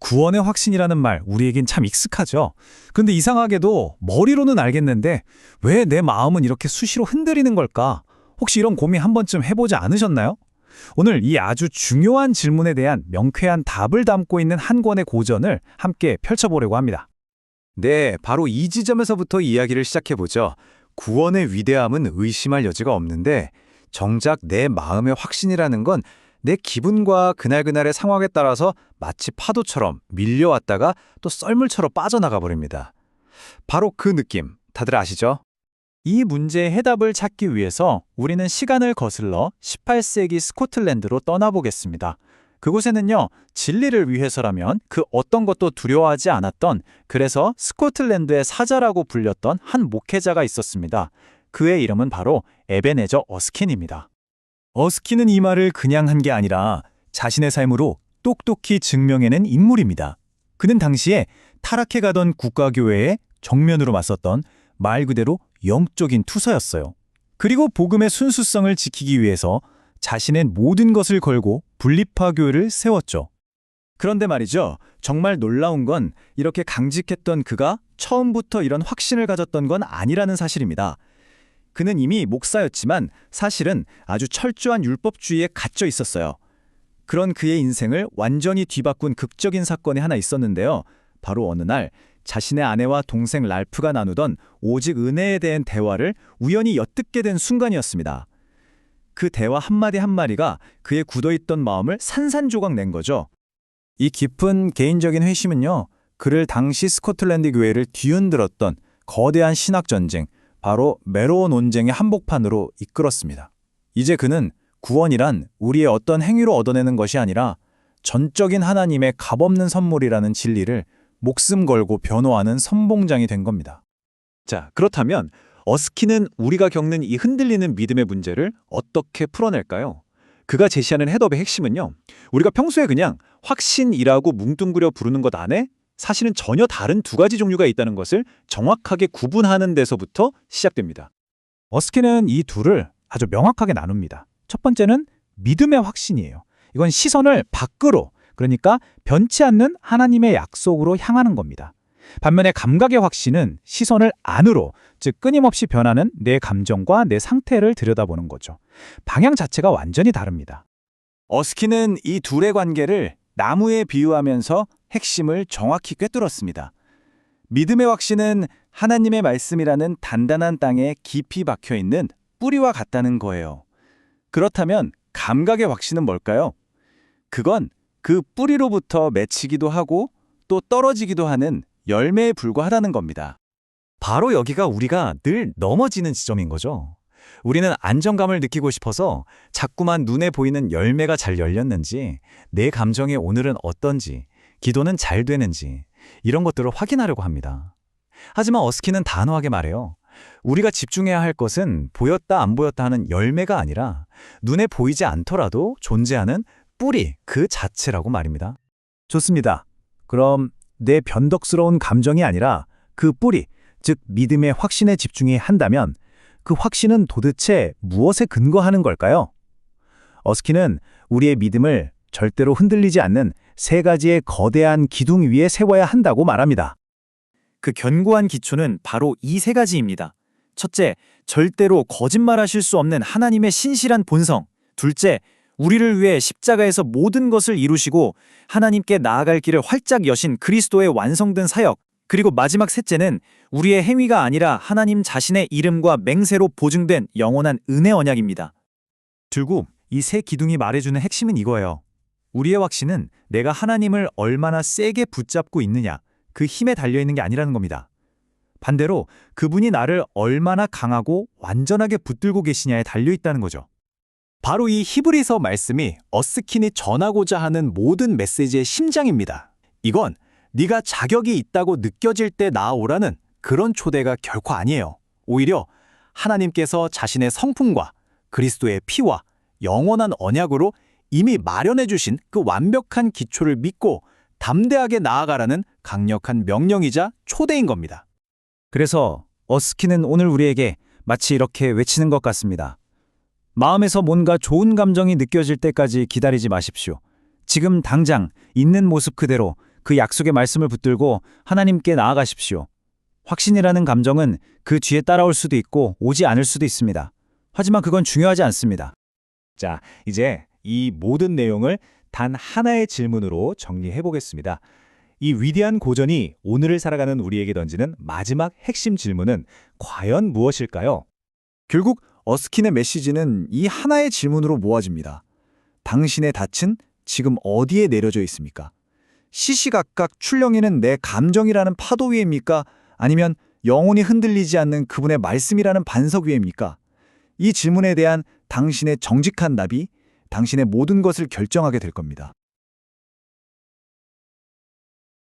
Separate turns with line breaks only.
구원의 확신이라는 말 우리에겐 참 익숙하죠. 그런데 이상하게도 머리로는 알겠는데 왜 내 마음은 이렇게 수시로 흔들리는 걸까? 혹시 이런 고민 한 번쯤 해보지 않으셨나요? 오늘 이 아주 중요한 질문에 대한 명쾌한 답을 담고 있는 한 권의 고전을 함께 펼쳐보려고 합니다.
네, 바로 이 지점에서부터 이야기를 시작해보죠. 구원의 위대함은 의심할 여지가 없는데 정작 내 마음의 확신이라는 건 내 기분과 그날그날의 상황에 따라서 마치 파도처럼 밀려왔다가 또 썰물처럼 빠져나가 버립니다. 바로 그 느낌, 다들 아시죠?
이 문제의 해답을 찾기 위해서 우리는 시간을 거슬러 18세기 스코틀랜드로 떠나보겠습니다. 그곳에는요, 진리를 위해서라면 그 어떤 것도 두려워하지 않았던, 그래서 스코틀랜드의 사자라고 불렸던 한 목회자가 있었습니다. 그의 이름은 바로 에베네저 어스킨입니다. 어스킨은 이 말을 그냥 한 게 아니라 자신의 삶으로 똑똑히 증명해낸 인물입니다. 그는 당시에 타락해가던 국가교회에 정면으로 맞섰던 말 그대로 영적인 투서였어요. 그리고 복음의 순수성을 지키기 위해서 자신의 모든 것을 걸고 분립화 교회를 세웠죠. 그런데 말이죠. 정말 놀라운 건 이렇게 강직했던 그가 처음부터 이런 확신을 가졌던 건 아니라는 사실입니다. 그는 이미 목사였지만 사실은 아주 철저한 율법주의에 갇혀 있었어요. 그런 그의 인생을 완전히 뒤바꾼 극적인 사건이 하나 있었는데요. 바로 어느 날 자신의 아내와 동생 랄프가 나누던 오직 은혜에 대한 대화를 우연히 엿듣게 된 순간이었습니다. 그 대화 한마디 한마디가 그의 굳어있던 마음을 산산조각 낸 거죠. 이 깊은 개인적인 회심은요, 그를 당시 스코틀랜드 교회를 뒤흔들었던 거대한 신학전쟁, 바로 매로워 논쟁의 한복판으로 이끌었습니다. 이제 그는 구원이란 우리의 어떤 행위로 얻어내는 것이 아니라 전적인 하나님의 값없는 선물이라는 진리를 목숨 걸고 변호하는 선봉장이 된 겁니다.
자, 그렇다면 어스킨은 우리가 겪는 이 흔들리는 믿음의 문제를 어떻게 풀어낼까요? 그가 제시하는 해답의 핵심은요, 우리가 평소에 그냥 확신이라고 뭉뚱그려 부르는 것 안에 사실은 전혀 다른 두 가지 종류가 있다는 것을 정확하게 구분하는 데서부터 시작됩니다.
어스킨은 이 둘을 아주 명확하게 나눕니다. 첫 번째는 믿음의 확신이에요. 이건 시선을 밖으로, 그러니까 변치 않는 하나님의 약속으로 향하는 겁니다. 반면에 감각의 확신은 시선을 안으로, 즉 끊임없이 변하는 내 감정과 내 상태를 들여다보는 거죠. 방향 자체가 완전히 다릅니다. 어스킨은 이 둘의 관계를 나무에 비유하면서 핵심을 정확히 꿰뚫었습니다. 믿음의 확신은 하나님의 말씀이라는 단단한 땅에 깊이 박혀있는 뿌리와 같다는 거예요. 그렇다면 감각의 확신은 뭘까요? 그건 그 뿌리로부터 맺히기도 하고 또 떨어지기도 하는 열매에 불과하다는 겁니다. 바로 여기가 우리가 늘 넘어지는 지점인 거죠. 우리는 안정감을 느끼고 싶어서 자꾸만 눈에 보이는 열매가 잘 열렸는지, 내 감정이 오늘은 어떤지, 기도는 잘 되는지 이런 것들을 확인하려고 합니다. 하지만 어스킨은 단호하게 말해요. 우리가 집중해야 할 것은 보였다 안 보였다 하는 열매가 아니라 눈에 보이지 않더라도 존재하는 뿌리 그 자체라고 말입니다. 좋습니다. 그럼 내 변덕스러운 감정이 아니라 그 뿌리, 즉 믿음의 확신에 집중해야 한다면 그 확신은 도대체 무엇에 근거하는 걸까요? 어스킨은 우리의 믿음을 절대로 흔들리지 않는 세 가지의 거대한 기둥 위에 세워야 한다고 말합니다. 그 견고한 기초는 바로 이 세 가지입니다. 첫째, 절대로 거짓말하실 수 없는 하나님의 신실한 본성. 둘째, 우리를 위해 십자가에서 모든 것을 이루시고 하나님께 나아갈 길을 활짝 여신 그리스도의 완성된 사역. 그리고 마지막 셋째는 우리의 행위가 아니라 하나님 자신의 이름과 맹세로 보증된 영원한 은혜 언약입니다. 결국 이 세 기둥이 말해주는 핵심은 이거예요. 우리의 확신은 내가 하나님을 얼마나 세게 붙잡고 있느냐, 그 힘에 달려있는 게 아니라는 겁니다. 반대로 그분이 나를 얼마나 강하고 완전하게 붙들고 계시냐에 달려있다는 거죠. 바로 이 히브리서 말씀이 어스킨이 전하고자 하는 모든 메시지의 심장입니다. 이건 네가 자격이 있다고 느껴질 때 나아오라는 그런 초대가 결코 아니에요. 오히려 하나님께서 자신의 성품과 그리스도의 피와 영원한 언약으로 이미 마련해 주신 그 완벽한 기초를 믿고 담대하게 나아가라는 강력한 명령이자 초대인 겁니다. 그래서 어스킨은 오늘 우리에게 마치 이렇게 외치는 것 같습니다. 마음에서 뭔가 좋은 감정이 느껴질 때까지 기다리지 마십시오. 지금 당장 있는 모습 그대로 그 약속의 말씀을 붙들고 하나님께 나아가십시오. 확신이라는 감정은 그 뒤에 따라올 수도 있고 오지 않을 수도 있습니다. 하지만 그건 중요하지 않습니다.
자, 이제 이 모든 내용을 단 하나의 질문으로 정리해 보겠습니다. 이 위대한 고전이 오늘을 살아가는 우리에게 던지는 마지막 핵심 질문은 과연 무엇일까요?
결국 어스킨의 메시지는 이 하나의 질문으로 모아집니다. 당신의 닻은 지금 어디에 내려져 있습니까? 시시각각 출렁이는 내 감정이라는 파도 위에입니까? 아니면 영혼이 흔들리지 않는 그분의 말씀이라는 반석 위에입니까? 이 질문에 대한 당신의 정직한 답이 당신의 모든 것을 결정하게 될 겁니다.